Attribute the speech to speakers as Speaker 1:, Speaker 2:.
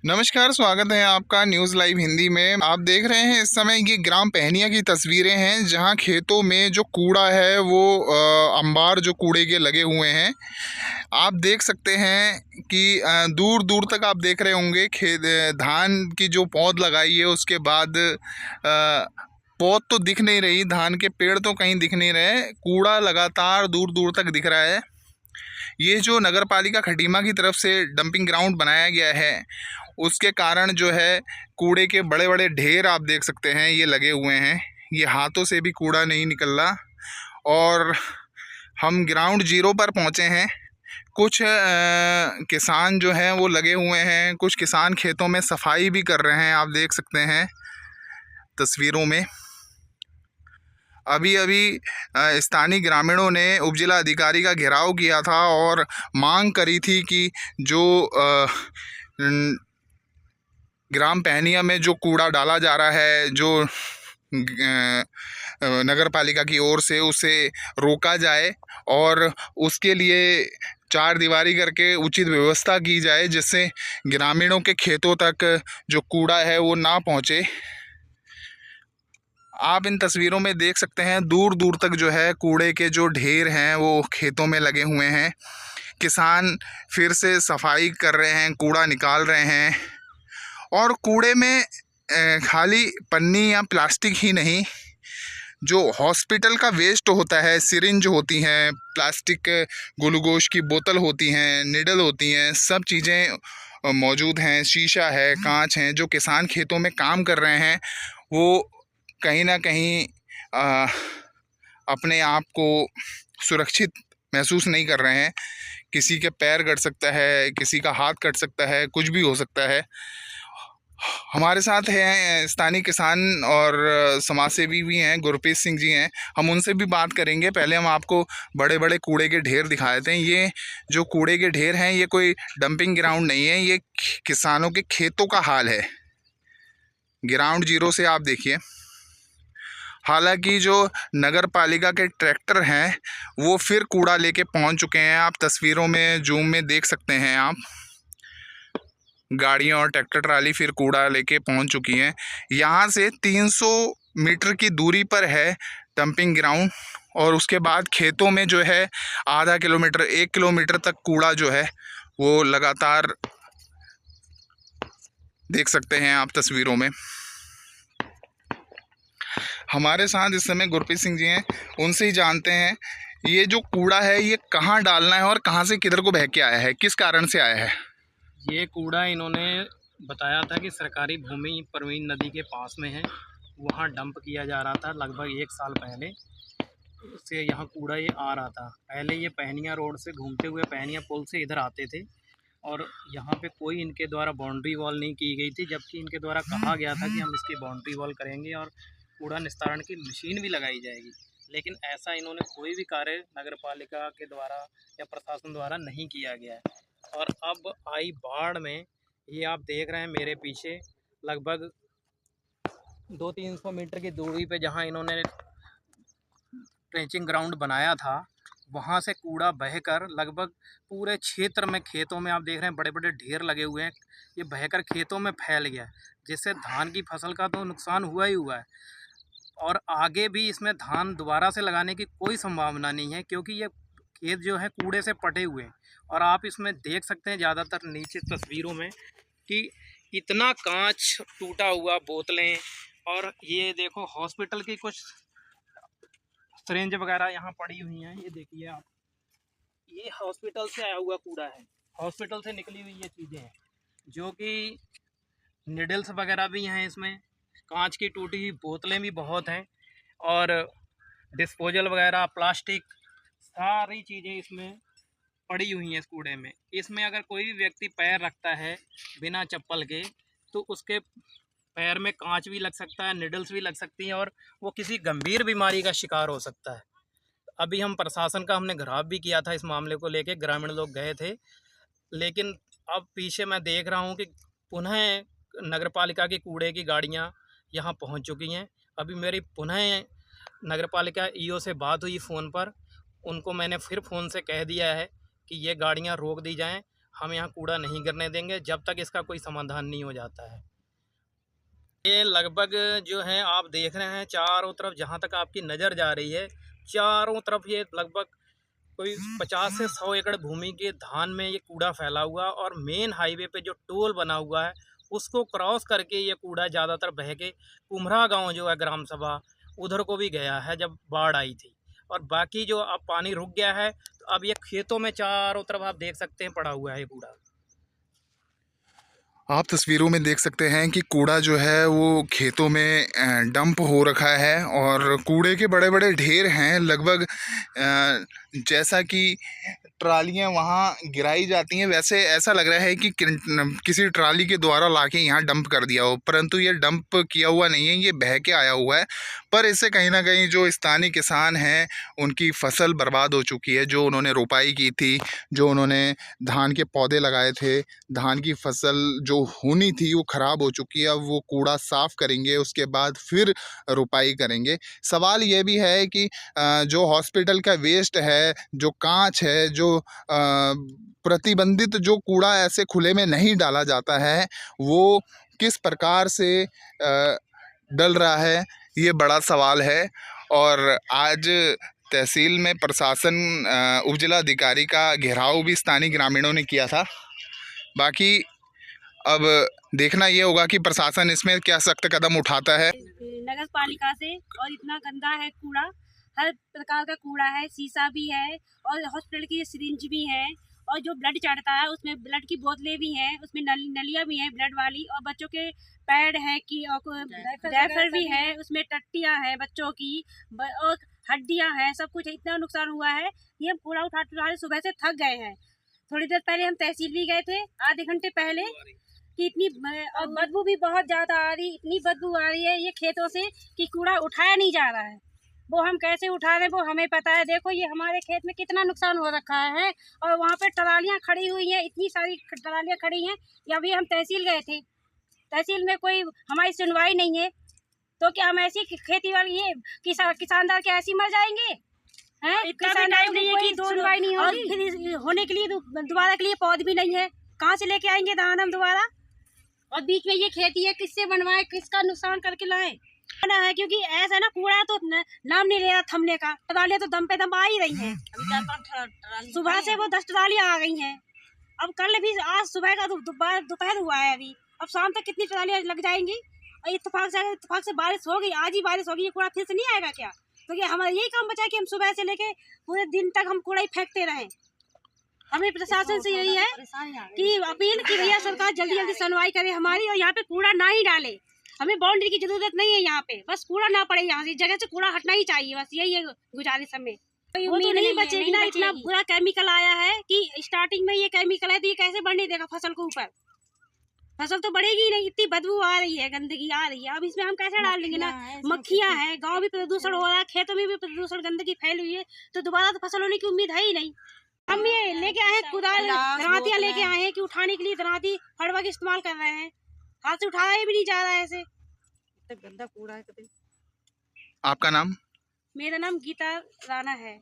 Speaker 1: नमस्कार, स्वागत है आपका न्यूज़ लाइव हिंदी में। आप देख रहे हैं इस समय ये ग्राम पहनिया की तस्वीरें हैं, जहां खेतों में जो कूड़ा है वो अंबार जो कूड़े के लगे हुए हैं। आप देख सकते हैं कि दूर दूर तक आप देख रहे होंगे खेत, धान की जो पौध लगाई है उसके बाद पौध तो दिख नहीं रही, धान के पेड़ तो कहीं दिख नहीं रहे, कूड़ा लगातार दूर दूर तक दिख रहा है। ये जो नगर पालिका खटीमा की तरफ से डंपिंग ग्राउंड बनाया गया है, उसके कारण जो है कूड़े के बड़े बड़े ढेर आप देख सकते हैं ये लगे हुए हैं। ये हाथों से भी कूड़ा नहीं निकल रहा। और हम ग्राउंड जीरो पर पहुंचे हैं। कुछ किसान जो हैं वो लगे हुए हैं, कुछ किसान खेतों में सफाई भी कर रहे हैं, आप देख सकते हैं तस्वीरों में। अभी अभी स्थानीय ग्रामीणों ने उपजिला अधिकारी का घेराव किया था और मांग करी थी कि जो ग्राम पहनिया में जो कूड़ा डाला जा रहा है, जो नगर पालिका की ओर से, उसे रोका जाए और उसके लिए चार दीवारी करके उचित व्यवस्था की जाए, जिससे ग्रामीणों के खेतों तक जो कूड़ा है वो ना पहुंचे। आप इन तस्वीरों में देख सकते हैं दूर दूर तक जो है कूड़े के जो ढेर हैं वो खेतों में लगे हुए हैं। किसान फिर से सफाई कर रहे हैं, कूड़ा निकाल रहे हैं। और कूड़े में खाली पन्नी या प्लास्टिक ही नहीं, जो हॉस्पिटल का वेस्ट होता है, सिरिंज होती हैं, प्लास्टिक ग्लूकोज की बोतल होती हैं, निडल होती हैं, सब चीज़ें मौजूद हैं। शीशा है, कांच हैं। जो किसान खेतों में काम कर रहे हैं वो कहीं ना कहीं अपने आप को सुरक्षित महसूस नहीं कर रहे हैं। किसी के पैर कट सकता है, किसी का हाथ कट सकता है, कुछ भी हो सकता है। हमारे साथ हैं स्थानीय किसान और समाजसेवी भी हैं, गुरप्रीत सिंह जी हैं। हम उनसे भी बात करेंगे। पहले हम आपको बड़े बड़े कूड़े के ढेर दिखा देते हैं। ये जो कूड़े के ढेर हैं ये कोई डंपिंग ग्राउंड नहीं है, ये किसानों के खेतों का हाल है। ग्राउंड जीरो से आप देखिए। हालांकि जो नगर पालिका के ट्रैक्टर हैं वो फिर कूड़ा लेके पहुंच चुके हैं। आप तस्वीरों में जूम में देख सकते हैं, आप गाड़ियां और ट्रैक्टर ट्राली फिर कूड़ा लेके पहुंच चुकी हैं। यहाँ से 300 मीटर की दूरी पर है डंपिंग ग्राउंड, और उसके बाद खेतों में जो है आधा किलोमीटर 1 किलोमीटर तक कूड़ा जो है वो लगातार देख सकते हैं आप तस्वीरों में। हमारे साथ इस समय गुरप्रीत सिंह जी हैं, उनसे ही जानते हैं ये जो कूड़ा है ये कहाँ डालना है और कहाँ से किधर को बह के आया है, किस कारण से आया है।
Speaker 2: ये कूड़ा इन्होंने बताया था कि सरकारी भूमि परवीन नदी के पास में है, वहाँ डंप किया जा रहा था। लगभग 1 साल पहले से यहाँ कूड़ा ये आ रहा था। पहले ये पहनिया रोड से घूमते हुए पहनिया पुल से इधर आते थे और यहाँ पे कोई इनके द्वारा बाउंड्री वॉल नहीं की गई थी, जबकि इनके द्वारा कहा गया था कि हम इसकी बाउंड्री वॉल करेंगे और कूड़ा निस्तारण की मशीन भी लगाई जाएगी। लेकिन ऐसा इन्होंने कोई भी कार्य नगर पालिका के द्वारा या प्रशासन द्वारा नहीं किया गया है। और अब आई बाढ़ में ये आप देख रहे हैं मेरे पीछे लगभग 200-300 मीटर की दूरी पे जहाँ इन्होंने ट्रेंचिंग ग्राउंड बनाया था, वहाँ से कूड़ा बहकर लगभग पूरे क्षेत्र में, खेतों में आप देख रहे हैं बड़े बड़े ढेर लगे हुए हैं, ये बहकर खेतों में फैल गया, जिससे धान की फसल का तो नुकसान हुआ ही हुआ है। और आगे भी इसमें धान दोबारा से लगाने की कोई संभावना नहीं है, क्योंकि ये खेत जो है कूड़े से पटे हुए हैं। और आप इसमें देख सकते हैं ज़्यादातर नीचे तस्वीरों में कि इतना कांच टूटा हुआ, बोतलें, और ये देखो हॉस्पिटल की कुछ सिरिंज वगैरह यहाँ पड़ी हुई हैं। ये देखिए आप, ये हॉस्पिटल से आया हुआ कूड़ा है, हॉस्पिटल से निकली हुई ये चीज़ें हैं, जो कि निडल्स वगैरह भी हैं इसमें, कांच की टूटी हुई बोतलें भी बहुत हैं, और डिस्पोजल वगैरह, प्लास्टिक, सारी चीज़ें इसमें पड़ी हुई हैं इस कूड़े में। इसमें अगर कोई भी व्यक्ति पैर रखता है बिना चप्पल के, तो उसके पैर में कांच भी लग सकता है, निडल्स भी लग सकती हैं, और वो किसी गंभीर बीमारी का शिकार हो सकता है। अभी हम प्रशासन का हमने घेराव भी किया था इस मामले को लेके, ग्रामीण लोग गए थे, लेकिन अब पीछे मैं देख रहा हूँ कि पुनः नगर पालिका की कूड़े की गाड़ियाँ यहाँ पहुँच चुकी हैं। अभी मेरी पुनः नगर पालिका ईओ से बात हुई फ़ोन पर, उनको मैंने फिर फ़ोन से कह दिया है कि ये गाड़ियाँ रोक दी जाएँ। हम यहाँ कूड़ा नहीं गिरने देंगे जब तक इसका कोई समाधान नहीं हो जाता है। ये लगभग जो है आप देख रहे हैं चारों तरफ, जहाँ तक आपकी नज़र जा रही है चारों तरफ ये लगभग कोई 50 से 100 एकड़ भूमि के धान में ये कूड़ा फैला हुआ, और मेन हाईवे पे जो टोल बना हुआ है उसको क्रॉस करके ये कूड़ा ज़्यादातर बह के कुम्हरा गांव जो है ग्राम सभा उधर को भी गया है जब बाढ़ आई थी। और बाकी जो अब पानी रुक गया है तो अब ये खेतों में चारों तरफ आप देख सकते हैं पड़ा हुआ है ये कूड़ा।
Speaker 1: आप तस्वीरों में देख सकते हैं कि कूड़ा जो है वो खेतों में डंप हो रखा है और कूड़े के बड़े बड़े ढेर हैं। लगभग जैसा कि ट्रालियां वहाँ गिराई जाती हैं वैसे ऐसा लग रहा है कि किसी ट्राली के द्वारा लाके यहाँ डंप कर दिया हो, परंतु ये डंप किया हुआ नहीं है, ये बह के आया हुआ है। पर इससे कहीं ना कहीं जो स्थानीय किसान हैं उनकी फसल बर्बाद हो चुकी है। जो उन्होंने रोपाई की थी, जो उन्होंने धान के पौधे लगाए थे, धान की फसल जो होनी थी वो ख़राब हो चुकी है। अब वो कूड़ा साफ़ करेंगे, उसके बाद फिर रोपाई करेंगे। सवाल ये भी है कि जो हॉस्पिटल का वेस्ट है, जो कांच है, जो प्रतिबंधित जो कूड़ा ऐसे खुले में नहीं डाला जाता है, वो किस प्रकार से डल रहा है, ये बड़ा सवाल है। और आज तहसील में प्रशासन उपजिलाधिकारी का घेराव भी स्थानीय ग्रामीणों ने किया था। बाकी अब देखना ये होगा कि प्रशासन इसमें क्या सख्त कदम उठाता है।
Speaker 3: नगर पालिका से, और इतना गंदा है कूड़ा, हर प्रकार का कूड़ा है, शीशा भी है और हॉस्पिटल की सिरिंज भी है, और जो ब्लड चढ़ता है उसमें ब्लड की बोतलें भी हैं, उसमें नलियाँ भी हैं ब्लड वाली, और बच्चों के पैड हैं कि डायपर भी है, उसमें टट्टियाँ हैं बच्चों की और हड्डियाँ हैं, सब कुछ इतना नुकसान हुआ है। ये हम कूड़ा उठा सुबह से थक गए हैं। थोड़ी देर पहले हम तहसील भी गए थे, आधे घंटे पहले, कि इतनी और बदबू भी बहुत ज़्यादा आ रही, इतनी बदबू आ रही है ये खेतों से कि कूड़ा उठाया नहीं जा रहा है। वो हम कैसे उठा रहे हैं वो हमें पता है। देखो ये हमारे खेत में कितना नुकसान हो रखा है, और वहाँ पे ट्रालियाँ खड़ी हुई हैं, इतनी सारी ट्रालियाँ खड़ी हैं। अभी हम तहसील गए थे, तहसील में कोई हमारी सुनवाई नहीं है, तो क्या हम ऐसी खेती वाली ये किसानदार क्या ऐसी मर जाएंगे हैं? किसानदार नहीं है कि सुनवाई नहीं होगी, फिर होने के लिए दोबारा के लिए पौध भी नहीं है, कहाँ से लेके आएंगे धान हम दोबारा? और बीच में ये खेती है, किससे बनवाए, किसका नुकसान करके लाए ना है, क्योंकि ऐसा ना कूड़ा तो नाम नहीं ले रहा थमने का। ट्रालियाँ तो दम पे दम आ ही रही हैं। सुबह से वो 10 ट्रालियाँ आ गई हैं। अब कल भी, आज सुबह का दोपहर हुआ है, अभी अब शाम तक कितनी ट्रालियाँ लग जाएंगी। और इत्तेफाक से बारिश हो गई, आज ही बारिश होगी, ये कूड़ा फिर से नहीं आएगा क्या? क्योंकि हमारा यही काम बचा है कि हम सुबह से लेके पूरे दिन तक हम कूड़ा ही फेंकते रहें। हमें प्रशासन से यही है कि अपील कि भैया सरकार जल्दी जल्दी सुनवाई करे हमारी, और यहाँ पे कूड़ा ना ही डाले। हमें बाउंड्री की जरूरत नहीं है यहाँ पे, बस कूड़ा ना पड़े, यहाँ से जगह से कूड़ा हटना ही चाहिए, बस यही है गुजारिश हमें। कोई उम्मीद नहीं बचेगी ना, इतना बुरा केमिकल आया है कि स्टार्टिंग में ये केमिकल है तो ये कैसे बढ़ने देगा फसल को ऊपर? फसल तो बढ़ेगी नहीं, इतनी बदबू आ रही है, गंदगी आ रही है। अब इसमें हम कैसे डाल लेंगे ना? मक्खियाँ हैं, गाँव भी प्रदूषण हो रहा है, खेतों में भी प्रदूषण, गंदगी फैली हुई है, तो दोबारा तो फसल होने की उम्मीद है ही नहीं। हम ये लेके आए हैं कुदाल, दरातियाँ लेके आए हैं कि उठाने के लिए दराती फड़वा के इस्तेमाल कर रहे हैं, हाथ से उठाया भी नहीं जा रहा है ऐसे, गंदा कूड़ा है।
Speaker 1: आपका नाम?
Speaker 3: मेरा नाम गीता राणा है।